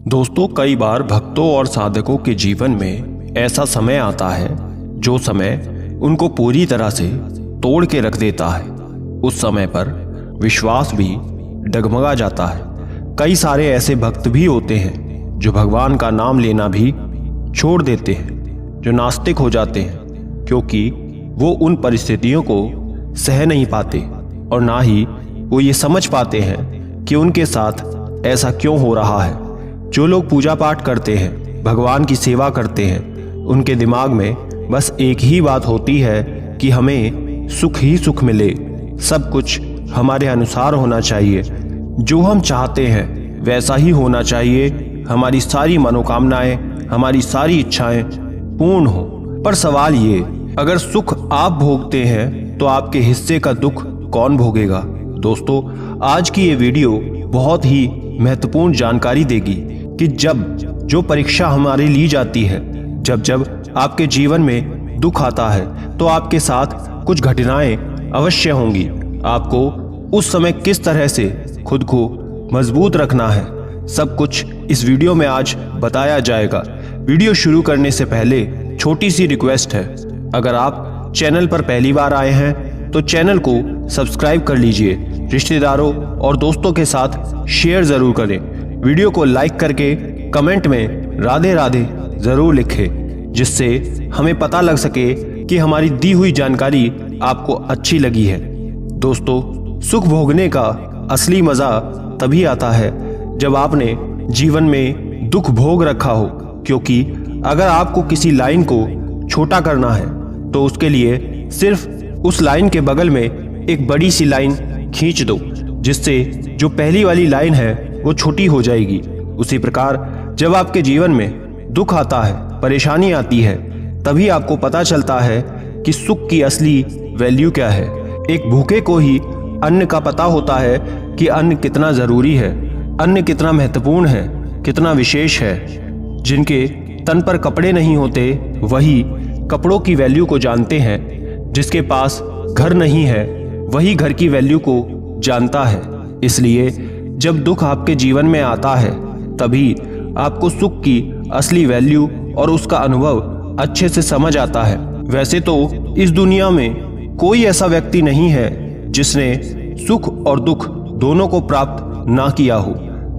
दोस्तों, कई बार भक्तों और साधकों के जीवन में ऐसा समय आता है जो समय उनको पूरी तरह से तोड़ के रख देता है। उस समय पर विश्वास भी डगमगा जाता है। कई सारे ऐसे भक्त भी होते हैं जो भगवान का नाम लेना भी छोड़ देते हैं, जो नास्तिक हो जाते हैं, क्योंकि वो उन परिस्थितियों को सह नहीं पाते और ना ही वो ये समझ पाते हैं कि उनके साथ ऐसा क्यों हो रहा है। जो लोग पूजा पाठ करते हैं, भगवान की सेवा करते हैं, उनके दिमाग में बस एक ही बात होती है कि हमें सुख ही सुख मिले, सब कुछ हमारे अनुसार होना चाहिए, जो हम चाहते हैं वैसा ही होना चाहिए, हमारी सारी मनोकामनाएं, हमारी सारी इच्छाएं पूर्ण हो। पर सवाल ये, अगर सुख आप भोगते हैं तो आपके हिस्से का दुख कौन भोगेगा? दोस्तों, आज की ये वीडियो बहुत ही महत्वपूर्ण जानकारी देगी कि जब जो परीक्षा हमारी ली जाती है, जब आपके जीवन में दुख आता है तो आपके साथ कुछ घटनाएं अवश्य होंगी। आपको उस समय किस तरह से खुद को मजबूत रखना है, सब कुछ इस वीडियो में आज बताया जाएगा। वीडियो शुरू करने से पहले छोटी सी रिक्वेस्ट है, अगर आप चैनल पर पहली बार आए हैं तो चैनल को सब्सक्राइब कर लीजिए, रिश्तेदारों और दोस्तों के साथ शेयर जरूर करें, वीडियो को लाइक करके कमेंट में राधे राधे जरूर लिखें, जिससे हमें पता लग सके कि हमारी दी हुई जानकारी आपको अच्छी लगी है। दोस्तों, सुख भोगने का असली मजा तभी आता है जब आपने जीवन में दुख भोग रखा हो, क्योंकि अगर आपको किसी लाइन को छोटा करना है तो उसके लिए सिर्फ उस लाइन के बगल में एक बड़ी सी लाइन खींच दो, जिससे जो पहली वाली लाइन है वो छोटी हो जाएगी। उसी प्रकार जब आपके जीवन में दुख आता है, परेशानी आती है, तभी आपको पता चलता है कि सुख की असली वैल्यू क्या है। एक भूखे को ही अन्न का पता होता है कि अन्न कितना जरूरी है, अन्न कितना महत्वपूर्ण है, कितना विशेष है। जिनके तन पर कपड़े नहीं होते वही कपड़ों की वैल्यू को जानते हैं, जिसके पास घर नहीं है वही घर की वैल्यू को जानता है। इसलिए जब दुख आपके जीवन में आता है तभी आपको सुख की असली वैल्यू और उसका अनुभव अच्छे से समझ आता है। वैसे तो इस दुनिया में कोई ऐसा व्यक्ति नहीं है जिसने सुख और दुख दोनों को प्राप्त ना किया हो।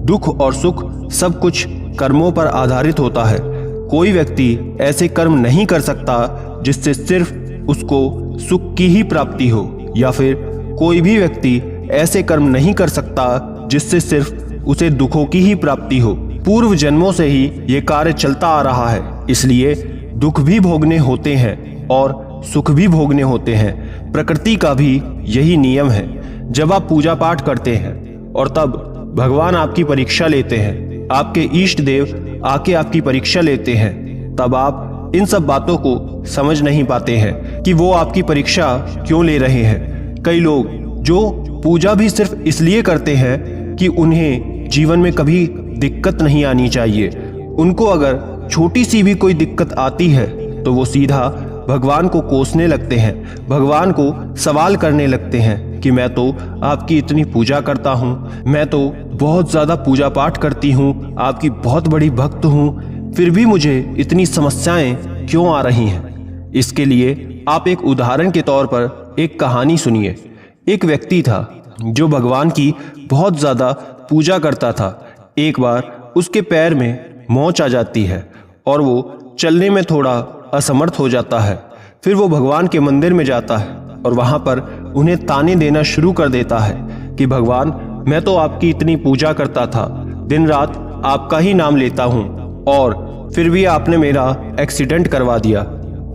दुख और सुख सब कुछ कर्मों पर आधारित होता है। कोई व्यक्ति ऐसे कर्म नहीं कर सकता जिससे सिर्फ उसको सुख की ही प्राप्ति हो, या फिर कोई भी व्यक्ति ऐसे कर्म नहीं कर सकता जिससे सिर्फ उसे दुखों की ही प्राप्ति हो। पूर्व जन्मों से ही ये कार्य चलता आ रहा है, इसलिए दुख भी भोगने होते हैं और सुख भी भोगने होते हैं। प्रकृति का भी यही नियम है। जब आप पूजा पाठ करते हैं और तब भगवान आपकी परीक्षा लेते हैं, आपके इष्ट देव आके आपकी परीक्षा लेते हैं, तब आप इन सब बातों को समझ नहीं पाते हैं कि वो आपकी परीक्षा क्यों ले रहे हैं। कई लोग जो पूजा भी सिर्फ इसलिए करते हैं कि उन्हें जीवन में कभी दिक्कत नहीं आनी चाहिए, उनको अगर छोटी सी भी कोई दिक्कत आती है तो वो सीधा भगवान को कोसने लगते हैं, भगवान को सवाल करने लगते हैं कि मैं तो आपकी इतनी पूजा करता हूँ, मैं तो बहुत ज़्यादा पूजा पाठ करती हूँ, आपकी बहुत बड़ी भक्त हूँ, फिर भी मुझे इतनी समस्याएं क्यों आ रही हैं। इसके लिए आप एक उदाहरण के तौर पर एक कहानी सुनिए। एक व्यक्ति था जो भगवान की बहुत ज़्यादा पूजा करता था। एक बार उसके पैर में मोच आ जाती है और वो चलने में थोड़ा असमर्थ हो जाता है। फिर वो भगवान के मंदिर में जाता है और वहाँ पर उन्हें ताने देना शुरू कर देता है कि भगवान, मैं तो आपकी इतनी पूजा करता था, दिन रात आपका ही नाम लेता हूँ, और फिर भी आपने मेरा एक्सीडेंट करवा दिया।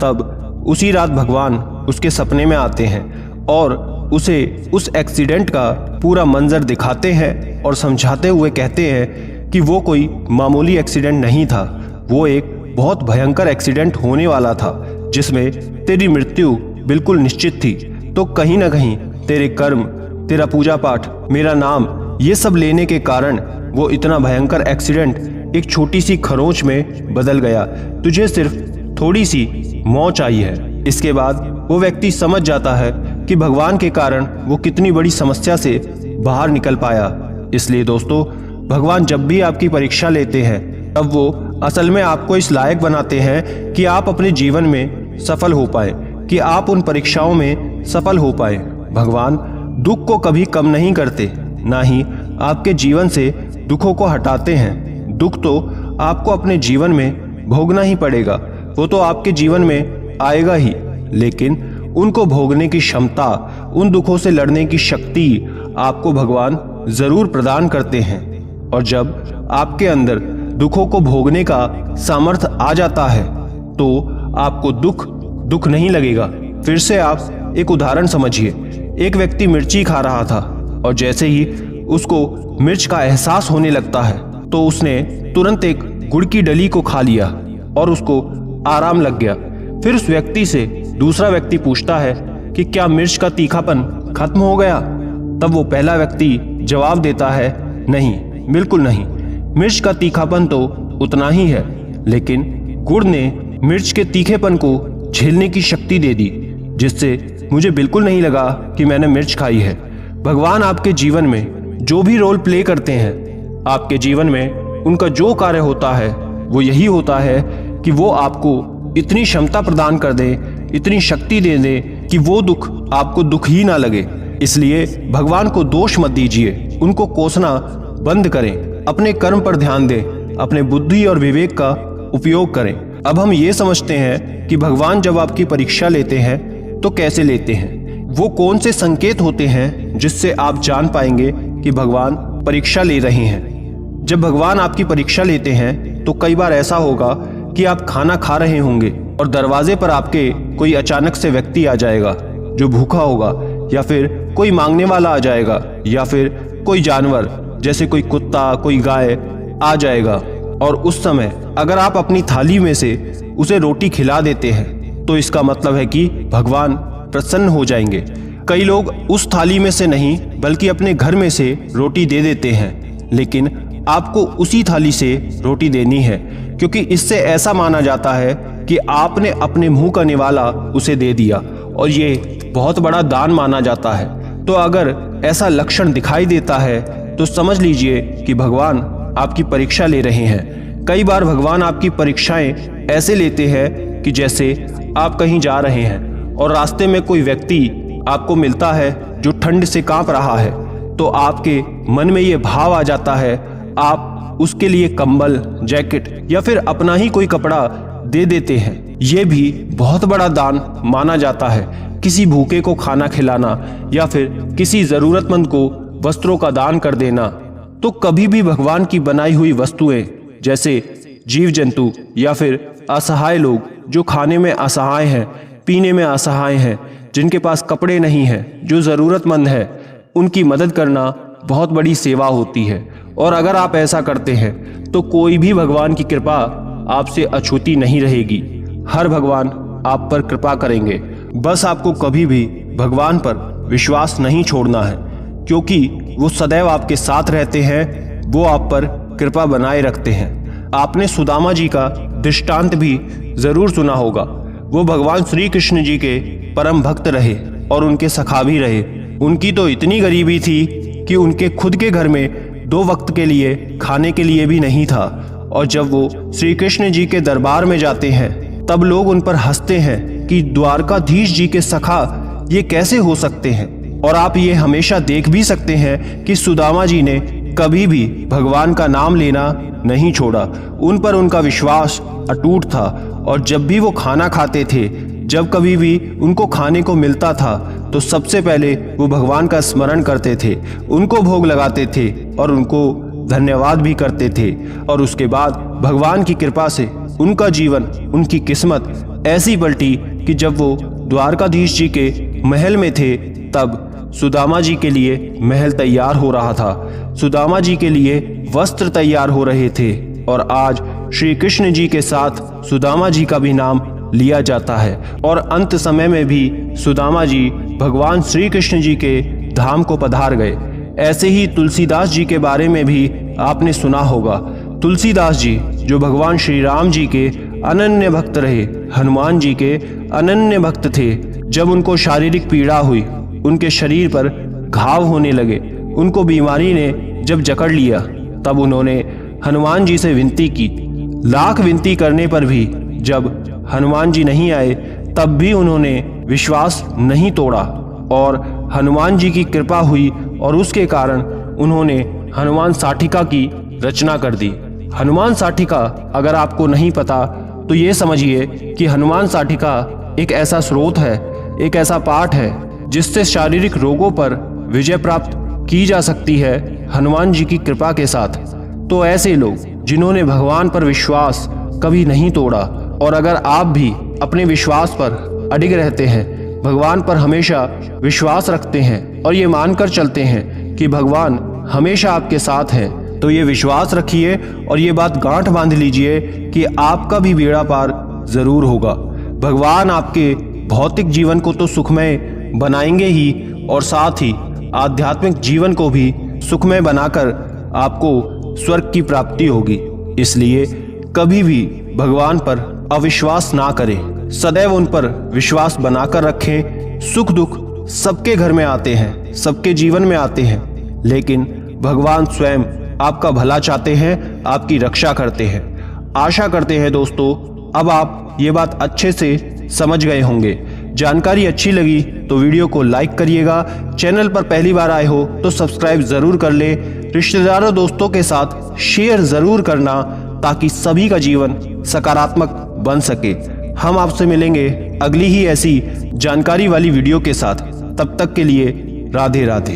तब उसी रात भगवान उसके सपने में आते हैं और उसे उस एक्सीडेंट का पूरा मंजर दिखाते हैं और समझाते हुए कहते हैं कि वो कोई मामूली एक्सीडेंट नहीं था, वो एक बहुत भयंकर एक्सीडेंट होने वाला था जिसमें तेरी मृत्यु बिल्कुल निश्चित थी। तो कहीं ना कहीं तेरे कर्म, तेरा पूजा पाठ, मेरा नाम, ये सब लेने के कारण वो इतना भयंकर एक्सीडेंट एक छोटी सी खरोंच में बदल गया। तुझे सिर्फ थोड़ी सी मौत आई है। इसके बाद वो व्यक्ति समझ जाता है कि भगवान के कारण वो कितनी बड़ी समस्या से बाहर निकल पाया। इसलिए दोस्तों, भगवान जब भी आपकी परीक्षा लेते हैं तब वो असल में आपको इस लायक बनाते हैं कि आप अपने जीवन में सफल हो पाए, कि आप उन परीक्षाओं में सफल हो पाए। भगवान दुख को कभी कम नहीं करते, ना ही आपके जीवन से दुखों को हटाते हैं। दुख तो आपको अपने जीवन में भोगना ही पड़ेगा, वो तो आपके जीवन में आएगा ही, लेकिन उनको भोगने की क्षमता, उन दुखों से लड़ने की शक्ति आपको भगवान जरूर प्रदान करते हैं। और जब आपके अंदर दुखों को भोगने का सामर्थ्य आ जाता है तो आपको दुख नहीं लगेगा। फिर से आप एक उदाहरण समझिए। एक व्यक्ति मिर्ची खा रहा था और जैसे ही उसको मिर्च का एहसास होने लगता है तो उसने तुरंत एक गुड़ की डली को खा लिया और उसको आराम लग गया। फिर उस व्यक्ति से दूसरा व्यक्ति पूछता है कि क्या मिर्च का तीखापन खत्म हो गया? तब वो पहला व्यक्ति जवाब देता है, नहीं, बिल्कुल नहीं, मिर्च का तीखापन तो उतना ही है, लेकिन गुड़ ने मिर्च के तीखेपन को झेलने की शक्ति दे दी, जिससे मुझे बिल्कुल नहीं लगा कि मैंने मिर्च खाई है। भगवान आपके जीवन में जो भी रोल प्ले करते हैं, आपके जीवन में उनका जो कार्य होता है वो यही होता है कि वो आपको इतनी क्षमता प्रदान कर दे, इतनी शक्ति दे दे कि वो दुख आपको दुख ही ना लगे। इसलिए भगवान को दोष मत दीजिए, उनको कोसना बंद करें, अपने कर्म पर ध्यान दें, अपने बुद्धि और विवेक का उपयोग करें। अब हम ये समझते हैं कि भगवान जब आपकी परीक्षा लेते हैं तो कैसे लेते हैं, वो कौन से संकेत होते हैं जिससे आप जान पाएंगे कि भगवान परीक्षा ले रहे हैं। जब भगवान आपकी परीक्षा लेते हैं तो कई बार ऐसा होगा कि आप खाना खा रहे होंगे और दरवाजे पर आपके कोई अचानक से व्यक्ति आ जाएगा जो भूखा होगा, या फिर कोई मांगने वाला आ जाएगा, या फिर कोई जानवर जैसे कोई कुत्ता, कोई गाय आ जाएगा। और उस समय अगर आप अपनी थाली में से उसे रोटी खिला देते हैं तो इसका मतलब है कि भगवान प्रसन्न हो जाएंगे। कई लोग उस थाली में से नहीं बल्कि अपने घर में से रोटी दे देते हैं, लेकिन आपको उसी थाली से रोटी देनी है, क्योंकि इससे ऐसा माना जाता है कि आपने अपने मुंह का निवाला उसे दे दिया और ये बहुत बड़ा दान माना जाता है। तो अगर ऐसा लक्षण दिखाई देता है तो समझ लीजिए कि भगवान आपकी परीक्षा ले रहे हैं। कई बार भगवान आपकी परीक्षाएं ऐसे लेते हैं कि जैसे आप कहीं जा रहे हैं और रास्ते में कोई व्यक्ति आपको मिलता है जो ठंड से कांप रहा है, तो आपके मन में ये भाव आ जाता है, आप उसके लिए कंबल, जैकेट या फिर अपना ही कोई कपड़ा दे देते हैं। ये भी बहुत बड़ा दान माना जाता है। किसी भूखे को खाना खिलाना या फिर किसी जरूरतमंद को वस्त्रों का दान कर देना। तो कभी भी भगवान की बनाई हुई वस्तुएं जैसे जीव जंतु या फिर असहाय लोग जो खाने में असहाय हैं, पीने में असहाय हैं, जिनके पास कपड़े नहीं हैं, जो ज़रूरतमंद है, उनकी मदद करना बहुत बड़ी सेवा होती है। और अगर आप ऐसा करते हैं तो कोई भी भगवान की कृपा आपसे अछूती नहीं रहेगी। हर भगवान आप पर कृपा करेंगे। बस आपको कभी भी भगवान पर विश्वास नहीं छोड़ना है, क्योंकि वो सदैव आपके साथ रहते हैं, वो आप पर कृपा बनाए रखते हैं। आपने सुदामा जी का दृष्टांत भी जरूर सुना होगा। वो भगवान श्री कृष्ण जी के परम भक्त रहे और उनके सखा भी रहे। उनकी तो इतनी गरीबी थी कि उनके खुद के घर में 2 वक्त के लिए खाने के लिए भी नहीं था। और जब वो श्री कृष्ण जी के दरबार में जाते हैं तब लोग उन पर हंसते हैं कि द्वारकाधीश जी के सखा ये कैसे हो सकते हैं। और आप ये हमेशा देख भी सकते हैं कि सुदामा जी ने कभी भी भगवान का नाम लेना नहीं छोड़ा। उन पर उनका विश्वास अटूट था और जब भी वो खाना खाते थे, जब कभी भी उनको खाने को मिलता था तो सबसे पहले वो भगवान का स्मरण करते थे, उनको भोग लगाते थे और उनको धन्यवाद भी करते थे। और उसके बाद भगवान की कृपा से उनका जीवन, उनकी किस्मत ऐसी पलटी कि जब वो द्वारकाधीश जी के महल में थे तब सुदामा जी के लिए महल तैयार हो रहा था, सुदामा जी के लिए वस्त्र तैयार हो रहे थे। और आज श्री कृष्ण जी के साथ सुदामा जी का भी नाम लिया जाता है। और अंत समय में भी सुदामा जी भगवान श्री कृष्ण जी के धाम को पधार गए। ऐसे ही तुलसीदास जी के बारे में भी आपने सुना होगा। तुलसीदास जी जो भगवान श्री राम जी के अनन्य भक्त रहे, हनुमान जी के अनन्य भक्त थे। जब उनको शारीरिक पीड़ा हुई, उनके शरीर पर घाव होने लगे, उनको बीमारी ने जब जकड़ लिया, तब उन्होंने हनुमान जी से विनती की। लाख विनती करने पर भी जब हनुमान जी नहीं आए तब भी उन्होंने विश्वास नहीं तोड़ा और हनुमान जी की कृपा हुई और उसके कारण उन्होंने हनुमान साठिका की रचना कर दी। हनुमान साठिका अगर आपको नहीं पता तो ये समझिए कि हनुमान साठिका एक ऐसा स्रोत है, एक ऐसा पाठ है जिससे शारीरिक रोगों पर विजय प्राप्त की जा सकती है हनुमान जी की कृपा के साथ। तो ऐसे लोग जिन्होंने भगवान पर विश्वास कभी नहीं तोड़ा और अगर आप भी अपने विश्वास पर अडिग रहते हैं, भगवान पर हमेशा विश्वास रखते हैं और ये मानकर चलते हैं कि भगवान हमेशा आपके साथ हैं, तो ये विश्वास रखिए और ये बात गांठ बांध लीजिए कि आपका भी बेड़ा पार जरूर होगा। भगवान आपके भौतिक जीवन को तो सुखमय बनाएंगे ही और साथ ही आध्यात्मिक जीवन को भी सुखमय बनाकर आपको स्वर्ग की प्राप्ति होगी। इसलिए कभी भी भगवान पर अविश्वास ना करें, सदैव उन पर विश्वास बनाकर रखें। सुख दुख सबके घर में आते हैं, सबके जीवन में आते हैं, लेकिन भगवान स्वयं आपका भला चाहते हैं, आपकी रक्षा करते हैं। आशा करते हैं दोस्तों अब आप ये बात अच्छे से समझ गए होंगे। जानकारी अच्छी लगी तो वीडियो को लाइक करिएगा। चैनल पर पहली बार आए हो तो सब्सक्राइब जरूर कर ले। रिश्तेदारों दोस्तों के साथ शेयर जरूर करना ताकि सभी का जीवन सकारात्मक बन सके। हम आपसे मिलेंगे अगली ही ऐसी जानकारी वाली वीडियो के साथ। तब तक के लिए राधे राधे।